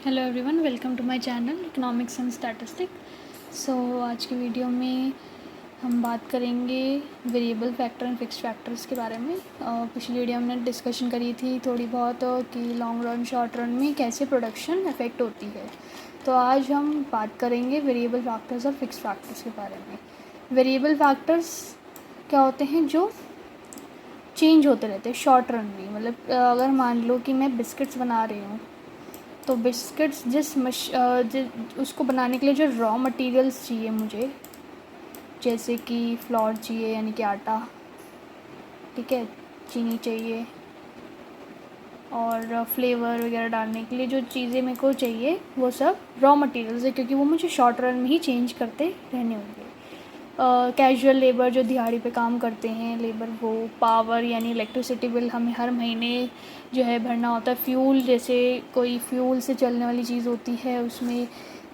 Hello everyone, welcome to my channel economics and statistic. आज की video में हम बात करेंगे variable factor and fixed factors के बारे में। पिछली वीडियो हमने डिस्कशन करी थी थोड़ी बहुत कि लॉन्ग रन शॉर्ट रन में कैसे प्रोडक्शन अफेक्ट होती है। तो आज हम बात करेंगे वेरिएबल फैक्टर्स और फिक्स्ड फैक्टर्स के बारे में। वेरिएबल फैक्टर्स क्या होते हैं जो चेंज होते रहते हैं शॉर्ट रन में। मतलब अगर मान लो कि मैं बिस्किट्स बना रही हूँ, तो बिस्किट्स उसको बनाने के लिए जो रॉ मटेरियल्स चाहिए मुझे, जैसे कि फ्लोर चाहिए यानी कि आटा, ठीक है, चीनी चाहिए और फ्लेवर वगैरह डालने के लिए जो चीज़ें मेरे को चाहिए वो सब रॉ मटेरियल्स है, क्योंकि वो मुझे शॉर्ट रन में ही चेंज करते रहने होंगे। कैजुअल लेबर जो दिहाड़ी पे काम करते हैं लेबर, वो पावर यानी इलेक्ट्रिसिटी बिल हमें हर महीने जो है भरना होता है। फ्यूल, जैसे कोई फ्यूल से चलने वाली चीज़ होती है उसमें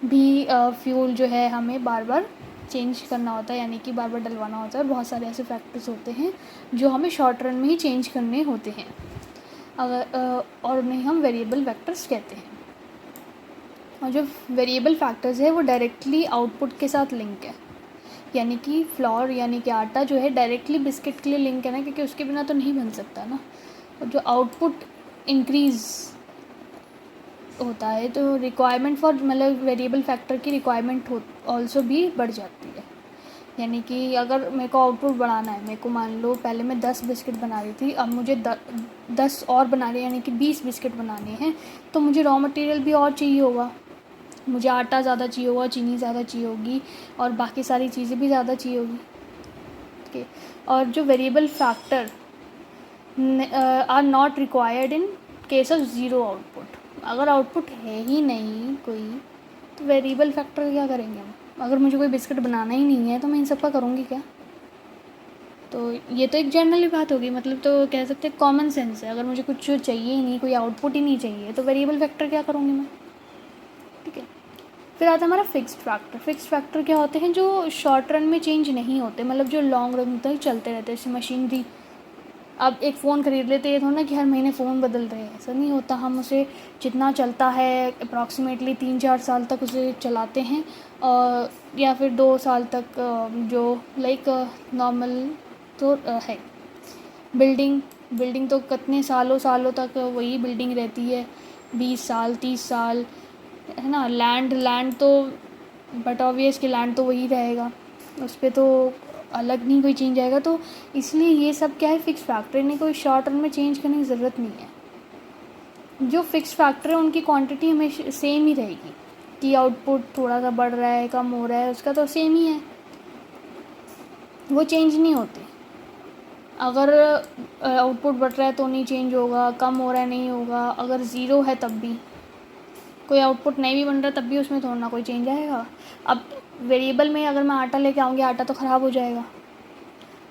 भी फ्यूल जो है हमें बार बार चेंज करना होता है, यानी कि बार बार डलवाना होता है। बहुत सारे ऐसे फैक्टर्स होते हैं जो हमें शॉर्ट रन में ही चेंज करने होते हैं, और उन्हें हम वेरिएबल फैक्टर्स कहते हैं। और जो वेरिएबल फैक्टर्स है वो डायरेक्टली आउटपुट के साथ लिंक है, यानी कि फ्लोर यानी कि आटा जो है डायरेक्टली बिस्किट के लिए लिंक है ना, क्योंकि उसके बिना तो नहीं बन सकता ना। और जो आउटपुट इंक्रीज़ होता है तो रिक्वायरमेंट फॉर, मतलब वेरिएबल फैक्टर की रिक्वायरमेंट ऑल्सो भी बढ़ जाती है। यानी कि अगर मेरे को आउटपुट बढ़ाना है, मेरे को मान लो पहले मैं 10 बिस्किट बना रही थी, अब मुझे 10 और बना रही है, यानी कि 20 बिस्किट बनाने हैं, तो मुझे रॉ मटेरियल भी और चाहिए होगा। मुझे आटा ज़्यादा चाहिए होगा, चीनी ज़्यादा चाहिए होगी और बाकी सारी चीज़ें भी ज़्यादा चाहिए होगी, ठीक है। और जो variable factor are not required in case of zero output. अगर आउटपुट है ही नहीं कोई, तो वेरिएबल फैक्टर क्या करेंगे हम? अगर मुझे कोई बिस्किट बनाना ही नहीं है तो मैं इन सब का करूँगी क्या? तो ये तो एक जनरली बात होगी, मतलब तो कह सकते हैं कॉमन सेंस है। अगर मुझे कुछ चाहिए ही नहीं, कोई आउटपुट ही नहीं चाहिए, तो वेरिएबल फैक्टर क्या करूँगी मैं, ठीक है। फिर आता है हमारा फिक्स्ड फैक्टर। फिक्स्ड फैक्टर क्या होते हैं जो शॉर्ट रन में चेंज नहीं होते, मतलब जो लॉन्ग रन तक चलते रहते हैं। जैसे मशीनरी, अब एक फ़ोन ख़रीद लेते हैं, ये थोड़ा ना कि हर महीने फ़ोन बदल रहे हैं, ऐसा नहीं होता। हम उसे जितना चलता है अप्रॉक्सीमेटली 3-4 साल तक उसे चलाते हैं, और या फिर 2 साल तक, जो लाइक नॉर्मल तो है। बिल्डिंग बिल्डिंग तो कितने सालों सालों तक वही बिल्डिंग रहती है, 20 साल 30 साल, है ना। लैंड तो बट ऑब्वियस कि लैंड तो वही रहेगा, उस पर तो अलग नहीं कोई चेंज आएगा। तो इसलिए ये सब क्या है, फिक्स फैक्टर, इन्हें कोई शॉर्ट रन में चेंज करने की ज़रूरत नहीं है। जो फिक्स फैक्टर है उनकी क्वांटिटी हमेशा सेम ही रहेगी, कि आउटपुट थोड़ा सा बढ़ रहा है कम हो रहा है उसका तो सेम ही है, वो चेंज नहीं होती। अगर आउटपुट बढ़ रहा है तो नहीं चेंज होगा, कम हो रहा है नहीं होगा, अगर ज़ीरो है तब भी, कोई आउटपुट नहीं भी बन रहा तब भी उसमें थोड़ा ना कोई चेंज आएगा। अब वेरिएबल में अगर मैं आटा लेके आऊँगी, आटा तो ख़राब हो जाएगा,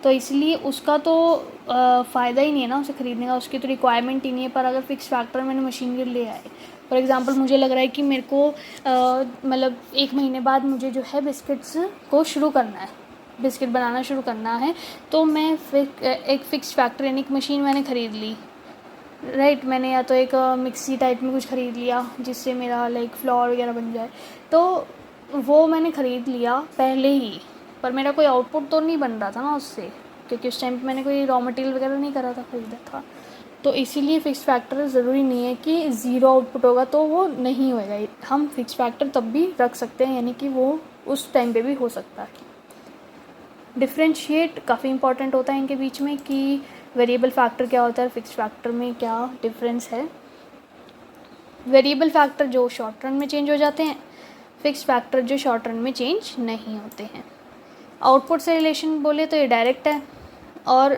तो इसलिए उसका तो फ़ायदा ही नहीं है ना उसे ख़रीदने का, उसकी तो रिक्वायरमेंट ही नहीं है। पर अगर फिक्स फैक्टर मैंने मशीन के ले आए, फॉर एग्ज़ाम्पल मुझे लग रहा है कि मेरे को मतलब 1 महीने बाद मुझे जो है बिस्किट्स को शुरू करना है, बिस्किट बनाना शुरू करना है, तो मैं एक फ़िक्स फैक्टर यानी कि मशीन मैंने ख़रीद ली, राइट। मैंने या तो एक मिक्सी टाइप में कुछ ख़रीद लिया जिससे मेरा लाइक फ्लोर वगैरह बन जाए, तो वो मैंने ख़रीद लिया पहले ही, पर मेरा कोई आउटपुट तो नहीं बन रहा था ना उससे, क्योंकि उस टाइम पे मैंने कोई रॉ मटेरियल वगैरह नहीं करा था, ख़रीदा था। तो इसीलिए फ़िक्स फैक्टर ज़रूरी नहीं है कि ज़ीरो आउटपुट होगा तो वो नहीं होएगा। हम फ़िक्स फैक्टर तब भी रख सकते हैं, यानी कि वो उस टाइम पे भी हो सकता है। डिफ्रेंशिएट काफ़ी इंपॉर्टेंट होता है इनके बीच में, कि वेरिएबल फैक्टर क्या होता है, फिक्स फैक्टर में क्या डिफरेंस है। वेरिएबल फैक्टर जो शॉर्ट रन में चेंज हो जाते हैं, फिक्स फैक्टर जो शॉर्ट रन में चेंज नहीं होते हैं। आउटपुट से रिलेशन बोले तो ये डायरेक्ट है, और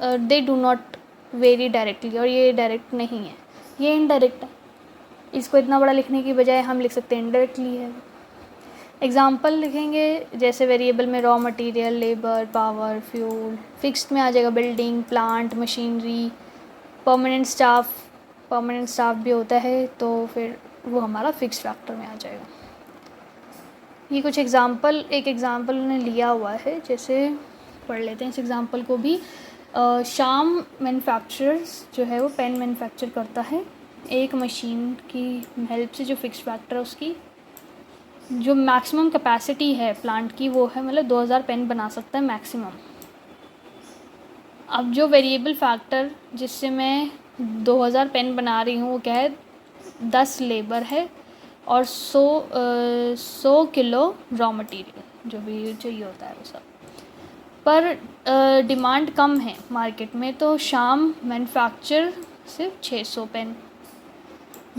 they do not very directly, और ये डायरेक्ट नहीं है, ये इनडायरेक्ट है। इसको इतना बड़ा लिखने की बजाय हम लिख सकते हैं इनडायरेक्टली है। एग्ज़ाम्पल लिखेंगे, जैसे वेरिएबल में raw material, labour, power, fuel. Fixed में आ जाएगा building, plant, machinery, permanent staff भी होता है, तो फिर वो हमारा फिक्स्ड फैक्टर में आ जाएगा। ये कुछ एग्ज़ाम्पल, एक एग्ज़ाम्पल उन्होंने लिया हुआ है, जैसे पढ़ लेते हैं इस एग्ज़ाम्पल को भी। श्याम मैन्युफैक्चरर्स जो है वो पेन मैन्युफैक्चर करता है, एक मशीन की हेल्प से जो फिक्स फैक्टर है उसकी जो मैक्सिमम कैपेसिटी है प्लांट की वो है मतलब 2000 पेन बना सकता है मैक्सिमम। अब जो वेरिएबल फैक्टर जिससे मैं 2000 पेन बना रही हूँ वो क्या है, 10 लेबर है और 100 किलो रॉ मटेरियल जो भी चाहिए होता है वो सब। पर डिमांड कम है मार्केट में, तो शाम मैन्युफैक्चर सिर्फ 600 पेन,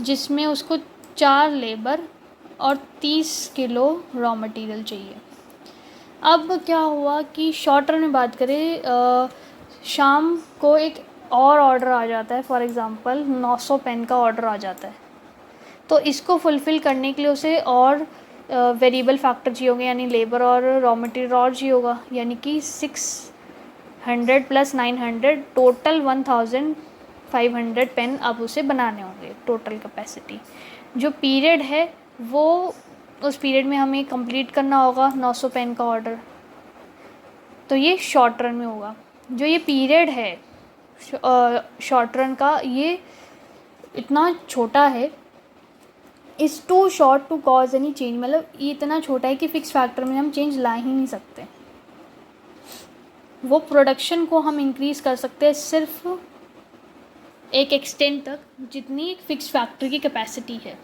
जिसमें उसको 4 लेबर और 30 किलो रॉ मटेरियल चाहिए। अब क्या हुआ कि शॉर्ट टर्म में बात करें, शाम को एक और ऑर्डर आ जाता है, फॉर एग्ज़ाम्पल 900 पेन का ऑर्डर आ जाता है, तो इसको फुलफ़िल करने के लिए उसे और वेरिएबल फैक्टर चाहिए होगा, यानी लेबर और रॉ मटेरियल और चाहिए होगा, यानी कि 600 + 900 टोटल 1500 पेन अब उसे बनाने होंगे। टोटल कैपेसिटी जो पीरियड है वो उस पीरियड में हमें कंप्लीट करना होगा 900 पेन का ऑर्डर, तो ये शॉर्ट रन में होगा। जो ये पीरियड है शॉर्ट रन का, ये इतना छोटा है, is too short to cause any change, मतलब ये इतना छोटा है कि फिक्स फैक्टर में हम चेंज ला ही नहीं सकते। वो प्रोडक्शन को हम इंक्रीज़ कर सकते हैं सिर्फ एक एक्सटेंट तक जितनी एक फिक्स फैक्टर की कैपेसिटी है।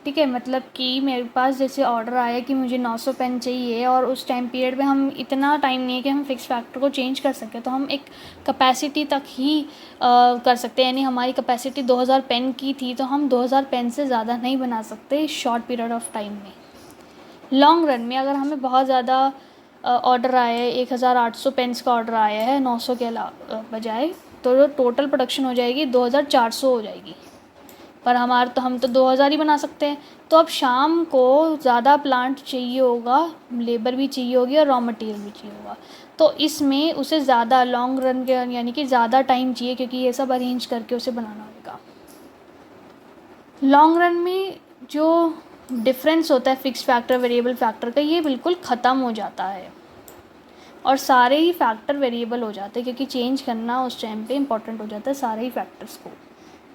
ठीक है, मतलब कि मेरे पास जैसे ऑर्डर आया कि मुझे 900 पेन चाहिए और उस टाइम पीरियड में हम इतना टाइम नहीं है कि हम फिक्स फैक्टर को चेंज कर सकें, तो हम एक कैपेसिटी तक ही कर सकते हैं। यानी हमारी कैपेसिटी 2000 पेन की थी तो हम 2000 पेन से ज़्यादा नहीं बना सकते शॉर्ट पीरियड ऑफ टाइम में। लॉन्ग रन में अगर हमें बहुत ज़्यादा ऑर्डर आया है, 1800 पेन्स का ऑर्डर आया है 900 के बजाय, तो टोटल प्रोडक्शन हो जाएगी 2400 हो जाएगी, पर हम तो 2000 ही बना सकते हैं। तो अब शाम को ज़्यादा प्लांट चाहिए होगा, लेबर भी चाहिए होगी और रॉ मटेरियल भी चाहिए होगा, तो इसमें उसे ज़्यादा लॉन्ग रन के यानी कि ज़्यादा टाइम चाहिए, क्योंकि ये सब अरेंज करके उसे बनाना होगा। लॉन्ग रन में जो डिफरेंस होता है फिक्स फैक्टर वेरिएबल फैक्टर का, ये बिल्कुल ख़त्म हो जाता है और सारे ही फैक्टर वेरिएबल हो जाते हैं, क्योंकि चेंज करना उस टाइम पे इम्पॉर्टेंट हो जाता है सारे ही फैक्टर्स को,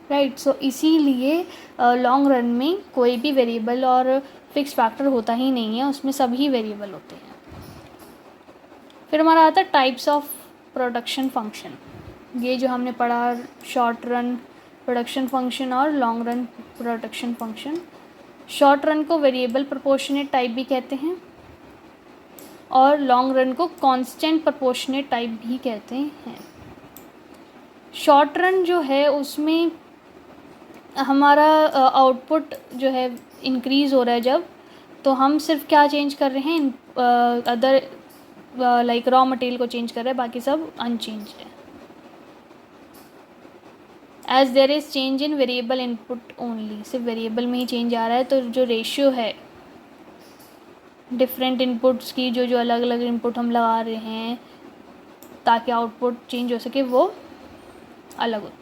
राइट। सो इसीलिए लॉन्ग रन में कोई भी वेरिएबल और फिक्स फैक्टर होता ही नहीं है, उसमें सभी वेरिएबल होते हैं। फिर हमारा आता है टाइप्स ऑफ प्रोडक्शन फंक्शन। ये जो हमने पढ़ा, शॉर्ट रन प्रोडक्शन फंक्शन और long run production function. Short run को वेरिएबल प्रोपोर्शनेट टाइप भी कहते हैं और लॉन्ग रन को कांस्टेंट प्रोपोर्शनेट टाइप भी कहते हैं। शॉर्ट रन जो है उसमें हमारा आउटपुट जो है इंक्रीज़ हो रहा है जब, तो हम सिर्फ क्या चेंज कर रहे हैं, अदर लाइक रॉ मटेरियल को चेंज कर रहे हैं, बाकी सब अनचेंज है। As there is change in variable input only, सिर्फ वेरिएबल में ही चेंज आ रहा है, तो जो रेशियो है डिफरेंट इनपुट्स की, जो अलग अलग इनपुट हम लगा रहे हैं ताकि आउटपुट चेंज हो सके, वो अलग होती है।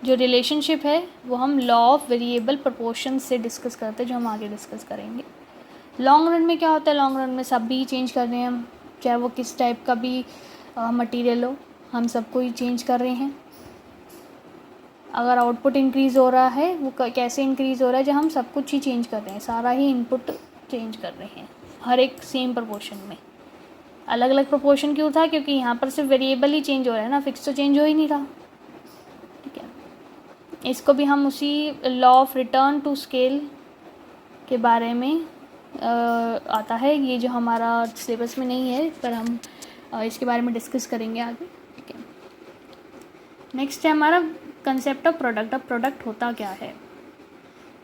जो रिलेशनशिप है वो हम लॉ ऑफ वेरिएबल प्रोपोर्शन से डिस्कस करते हैं, जो हम आगे डिस्कस करेंगे। लॉन्ग रन में क्या होता है, लॉन्ग रन में सब भी चेंज कर रहे हैं हम, चाहे वो किस टाइप का भी मटेरियल हो, हम सबको ही चेंज कर रहे हैं। अगर आउटपुट इंक्रीज़ हो रहा है, वो कैसे इंक्रीज़ हो रहा है, जब हम सब कुछ ही चेंज कर रहे हैं, सारा ही इनपुट चेंज कर रहे हैं हर एक सेम प्रोपोर्शन में। अलग अलग प्रोपोर्शन क्यों था, क्योंकि यहाँ पर सिर्फ वेरिएबल ही चेंज हो रहा है ना, फिक्स तो चेंज हो ही नहीं रहा। ठीक है, इसको भी हम उसी law of return to scale के बारे में आता है, ये जो हमारा सिलेबस में नहीं है, पर हम इसके बारे में डिस्कस करेंगे आगे। ठीक है, नेक्स्ट है हमारा कंसेप्ट ऑफ प्रोडक्ट। अब प्रोडक्ट होता क्या है,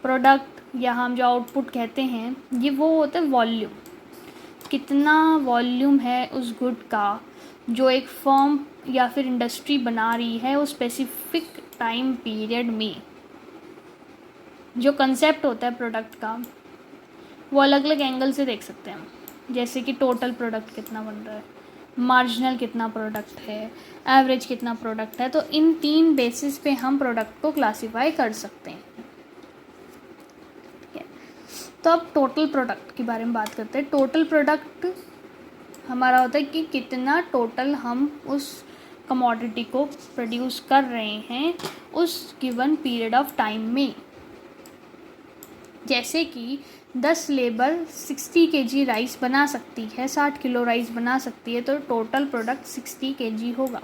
प्रोडक्ट या हम जो आउटपुट कहते हैं, ये वो होता है वॉल्यूम, कितना वॉल्यूम है उस गुड का जो एक फर्म या फिर इंडस्ट्री बना रही है उस स्पेसिफिक टाइम पीरियड में। जो कंसेप्ट होता है प्रोडक्ट का वो अलग अलग एंगल से देख सकते हैं हम, जैसे कि टोटल प्रोडक्ट कितना बन रहा है, मार्जिनल कितना प्रोडक्ट है, एवरेज कितना प्रोडक्ट है, तो इन 3 बेसिस पे हम प्रोडक्ट को क्लासीफाई कर सकते हैं। तो अब टोटल प्रोडक्ट के बारे में बात करते हैं। टोटल प्रोडक्ट हमारा होता है कि कितना टोटल हम उस कमोडिटी को प्रोड्यूस कर रहे हैं उस गिवन पीरियड ऑफ टाइम में। जैसे कि 10 लेबर 60 केजी राइस बना सकती है, 60 किलो राइस बना सकती है, तो टोटल प्रोडक्ट 60 केजी होगा।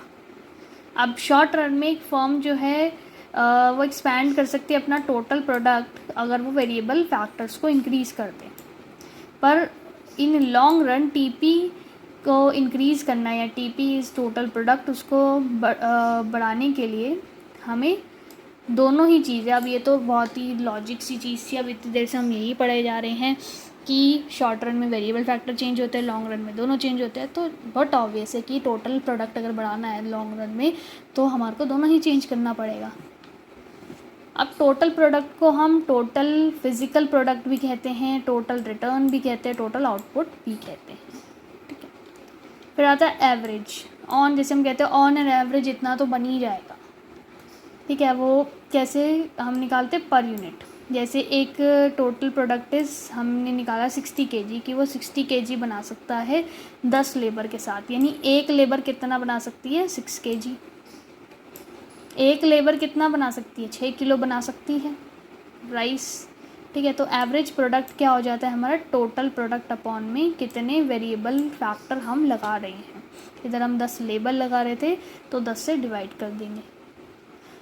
अब शॉर्ट रन में एक फर्म जो है वो एक्सपैंड कर सकती है अपना टोटल प्रोडक्ट अगर वो वेरिएबल फैक्टर्स को इंक्रीज़ कर दे। पर इन लॉन्ग रन टीपी को इंक्रीज़ करना या टीपी इस टोटल प्रोडक्ट उसको बढ़ाने के लिए हमें दोनों ही चीज़ें, अब ये तो बहुत ही लॉजिक सी चीज़ थी, अब इतनी देर से हम यही पढ़े जा रहे हैं कि शॉर्ट रन में वेरिएबल फैक्टर चेंज होते हैं, लॉन्ग रन में दोनों चेंज होते हैं, तो बहुत ऑब्वियस है कि टोटल प्रोडक्ट अगर बढ़ाना है लॉन्ग रन में तो हमारे को दोनों ही चेंज करना पड़ेगा। अब टोटल प्रोडक्ट को हम टोटल फिजिकल प्रोडक्ट भी कहते हैं, टोटल रिटर्न भी कहते हैं, टोटल आउटपुट भी कहते हैं, ठीक है। फिर आता है एवरेज ऑन, जैसे हम कहते हैं ऑन एन एवरेज इतना तो बन ही जाएगा, ठीक है। वो कैसे हम निकालते पर यूनिट, जैसे एक टोटल प्रोडक्ट हमने निकाला 60 केजी कि वो 60 केजी बना सकता है 10 लेबर के साथ, यानी एक लेबर कितना बना सकती है 6 केजी। एक लेबर कितना बना सकती है 6 किलो बना सकती है राइस, ठीक है। तो एवरेज प्रोडक्ट क्या हो जाता है हमारा टोटल प्रोडक्ट अपॉन में कितने वेरिएबल फैक्टर हम लगा रहे हैं। इधर हम 10 लेबर लगा रहे थे तो 10 से डिवाइड कर देंगे।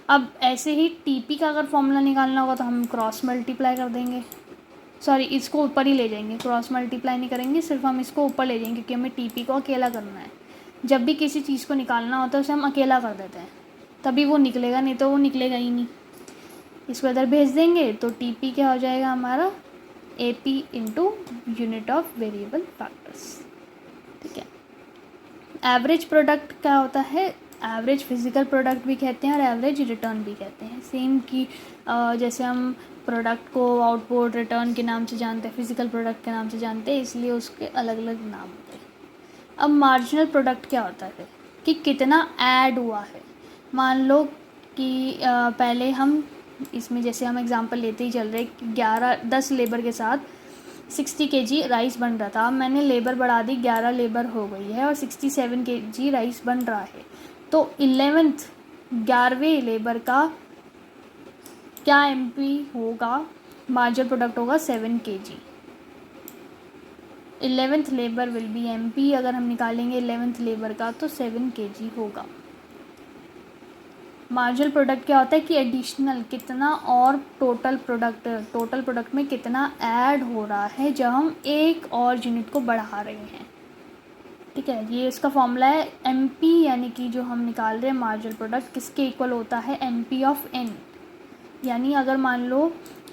अब ऐसे ही टीपी का अगर फॉर्मूला निकालना होगा तो हम क्रॉस मल्टीप्लाई कर देंगे, सॉरी इसको ऊपर ही ले जाएंगे, क्रॉस मल्टीप्लाई नहीं करेंगे, सिर्फ हम इसको ऊपर ले जाएंगे क्योंकि हमें टीपी को अकेला करना है। जब भी किसी चीज़ को निकालना होता है उसे हम अकेला कर देते हैं, तभी वो निकलेगा, नहीं तो वो निकलेगा ही नहीं। इसको इधर भेज देंगे तो टीपी क्या हो जाएगा हमारा AP into unit of variable factors, ठीक है। एवरेज प्रोडक्ट क्या होता है, एवरेज फिजिकल प्रोडक्ट भी कहते हैं और एवरेज रिटर्न भी कहते हैं। सेम कि जैसे हम प्रोडक्ट को आउटपुट रिटर्न के नाम से जानते हैं, फिजिकल प्रोडक्ट के नाम से जानते हैं, इसलिए उसके अलग अलग नाम होते हैं। अब मार्जिनल प्रोडक्ट क्या होता है कि कितना ऐड हुआ है। मान लो कि पहले हम इसमें जैसे हम एग्जांपल लेते ही चल रहे 10 लेबर के साथ 60 केजी राइस बन रहा था, अब मैंने लेबर बढ़ा दी, 11 लेबर हो गई है और 67 केजी राइस बन रहा है। तो 11वें लेबर का क्या MP होगा, मार्जिनल प्रोडक्ट होगा 7 KG. 11th labour will be MP, अगर हम निकालेंगे 11th लेबर का तो 7 केजी होगा। मार्जिनल प्रोडक्ट क्या होता है कि एडिशनल कितना और टोटल प्रोडक्ट में कितना ऐड हो रहा है जब हम एक और यूनिट को बढ़ा रहे हैं, ठीक है। ये इसका फॉर्मूला है MP, यानी कि जो हम निकाल रहे हैं मार्जिनल प्रोडक्ट किसके इक्वल होता है MP ऑफ N। यानी अगर मान लो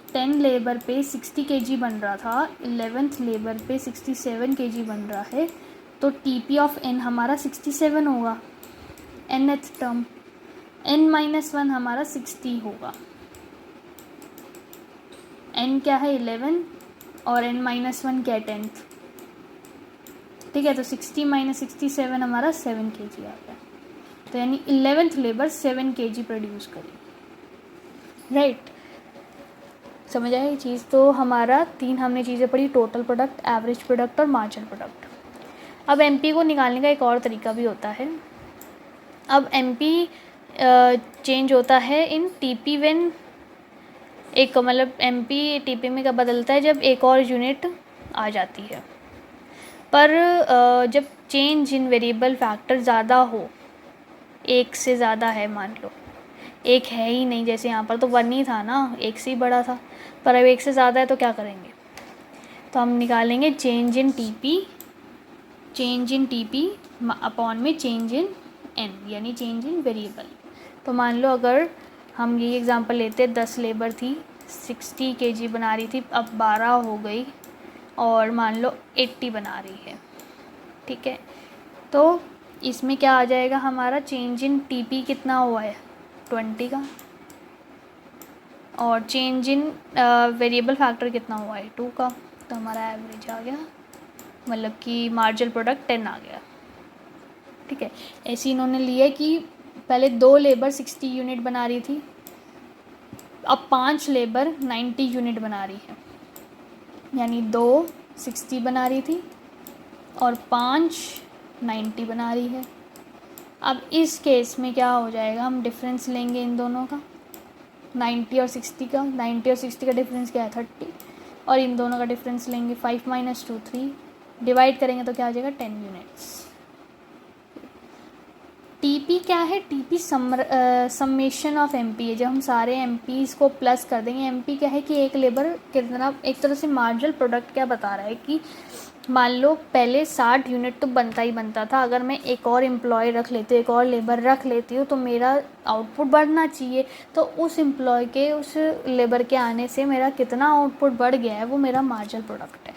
10 लेबर पे 60 केजी बन रहा था, 11th लेबर पे 67 केजी बन रहा है, तो TP ऑफ N हमारा 67 होगा nth टर्म, n-1 हमारा 60 होगा। n क्या है 11 और n-1 क्या है 10th, ठीक है। तो 60 - 67 हमारा 7 केजी आ गया, तो यानी 11th लेबर 7 केजी प्रोड्यूस करेगी, राइट। समझ आया ये चीज़। तो हमारा 3 हमने चीज़ें पढ़ी, टोटल प्रोडक्ट, एवरेज प्रोडक्ट और मार्जिनल प्रोडक्ट। अब MP को निकालने का एक और तरीका भी होता है। अब MP चेंज होता है इन TP व्हेन एक, मतलब MP TP में कब बदलता है जब एक और यूनिट आ जाती है। पर जब चेंज इन वेरिएबल फैक्टर ज़्यादा हो, एक से ज़्यादा है, मान लो एक है ही नहीं, जैसे यहाँ पर तो 1 ही था ना, एक से ही बड़ा था, पर अब एक से ज़्यादा है तो क्या करेंगे, तो हम निकालेंगे चेंज इन TP अपॉन में चेंज इन N, यानी चेंज इन वेरिएबल। तो मान लो अगर हम ये एग्जांपल लेते, 10 लेबर थी 60 केजी बना रही थी, अब 12 हो गई और मान लो 80 बना रही है, ठीक है। तो इसमें क्या आ जाएगा हमारा चेंज इन TP कितना हुआ है 20 का, और चेंज इन वेरिएबल फैक्टर कितना हुआ है 2 का, तो हमारा एवरेज आ गया, मतलब कि मार्जिनल प्रोडक्ट 10 आ गया, ठीक है। ऐसे इन्होंने लिया कि पहले 2 लेबर 60 यूनिट बना रही थी, अब 5 लेबर 90 यूनिट बना रही है, यानी 2 60 बना रही थी और 5 90 बना रही है। अब इस केस में क्या हो जाएगा, हम डिफरेंस लेंगे इन दोनों का 90 और 60 का। 90 और 60 का डिफरेंस क्या है 30, और इन दोनों का डिफरेंस लेंगे 5 - 2 3, डिवाइड करेंगे तो क्या आ जाएगा 10 यूनिट्स। टीपी क्या है, टीपी समेशन ऑफ एमपी है। जब हम सारे एमपीज को प्लस कर देंगे, एमपी क्या है कि एक लेबर कितना, एक तरह से मार्जिनल प्रोडक्ट क्या बता रहा है कि मान लो पहले 60 यूनिट तो बनता ही बनता था, अगर मैं एक और एम्प्लॉय रख लेती हूँ, एक और लेबर रख लेती हूँ, तो मेरा आउटपुट बढ़ना चाहिए। तो उस एम्प्लॉय के, उस लेबर के आने से मेरा कितना आउटपुट बढ़ गया है, वो मेरा मार्जिनल प्रोडक्ट है।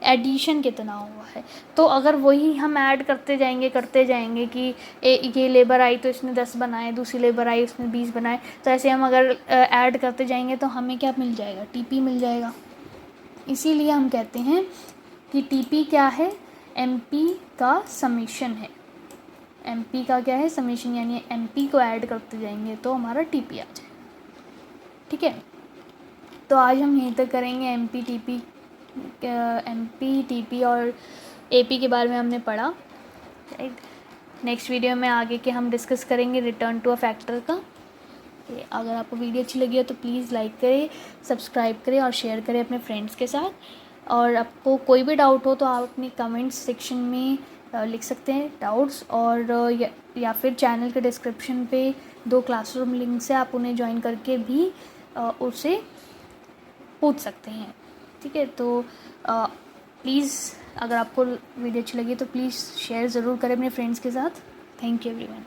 एडिशन कितना हुआ है, तो अगर वही हम ऐड करते जाएंगे कि ये लेबर आई तो इसने 10 बनाए, दूसरी लेबर आई उसने 20 बनाए, तो ऐसे हम अगर ऐड करते जाएंगे तो हमें क्या मिल जाएगा, टीपी मिल जाएगा। इसीलिए हम कहते हैं कि टीपी क्या है, एमपी का समेशन है। एमपी का क्या है, समेशन, यानी एमपी को ऐड करते जाएंगे तो हमारा टीपी आ जाए। ठीक है, तो आज हम यहीं तक करेंगे। एमपी टीपी और एपी के बारे में हमने पढ़ा, राइट। नेक्स्ट वीडियो में आगे के हम डिस्कस करेंगे रिटर्न टू अ फैक्टर का। अगर आपको वीडियो अच्छी लगी हो तो प्लीज़ लाइक करें, सब्सक्राइब करें और शेयर करें अपने फ्रेंड्स के साथ। और आपको कोई भी डाउट हो तो आप अपने कमेंट्स सेक्शन में लिख सकते हैं डाउट्स, और या फिर चैनल के डिस्क्रिप्शन पे 2 क्लासरूम लिंक्स है, आप उन्हें ज्वाइन करके भी उससे पूछ सकते हैं। ठीक है, तो प्लीज़ अगर आपको वीडियो अच्छी लगी तो प्लीज़ शेयर ज़रूर करें अपने फ्रेंड्स के साथ। Thank you everyone.